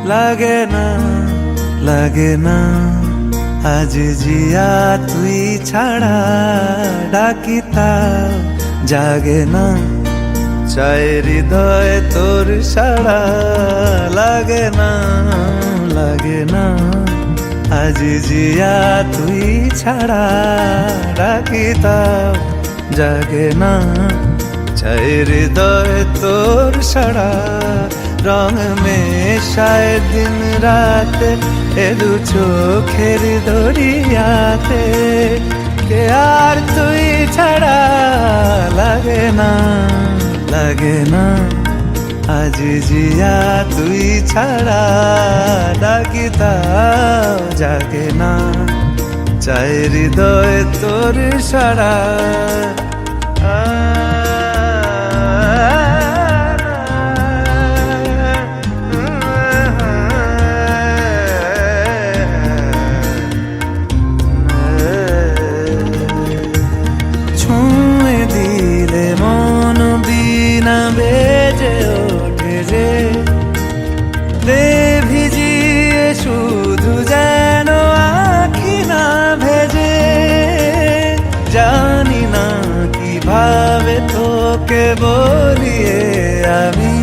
লাগে না লাগে না আজ জিয়া তুই ছাড়া ডাকিতা জাগে না চায় হৃদয় তোর সাড়া লাগে না লাগে না আজ জিয়া তুই ছাড়া ডাকিতা জাগে না চায় হৃদয় তোর সাড়া রং মেশায় দিন রাত এ দু চোখের দরিয়াতে কে আর তুই ছাড়া লাগে না লাগে না আজ জিয়া তুই ছাড়া ডাকিতা জাগে না চায় হৃদয় তোর সাড়া বেজে ওঠে রে দে ভিজিয়ে শুধু যেন আখি না ভেজে জানি না কিভাবে তোকে বলিয়ে আমি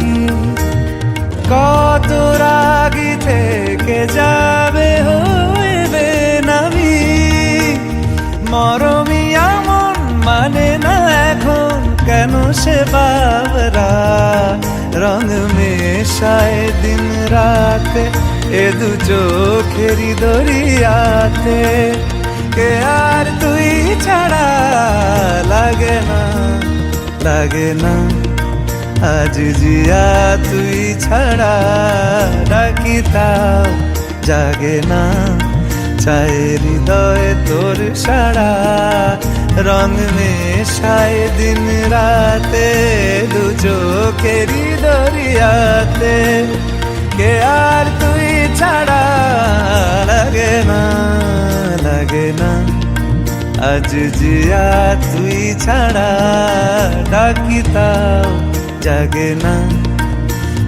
কত রাগি থেকে যাবে হইবে নামি মরমি এমন মানে না এখন কেন সে বাবরা রং মেশায় দিন রাতে এ দু চোখেরি দরিয়াতে কে আর তুই ছাড়া লাগে না লাগে না আজ জিয়া তুই ছাড়া ডাকিতা জাগে না চায় হৃদয় তোর সাড়া রং মেশায় দিন রাতে দু চোখেরি দরিয়াতে কে আর তুই ছাড়া লাগে না লাগে না আজ জিয়া তুই ছাড়া ডাকিতা জাগে না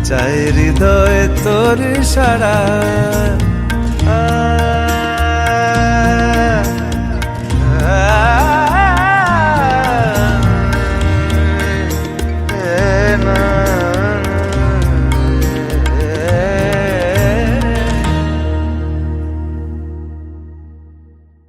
চায় হৃদয় তোর সাড়া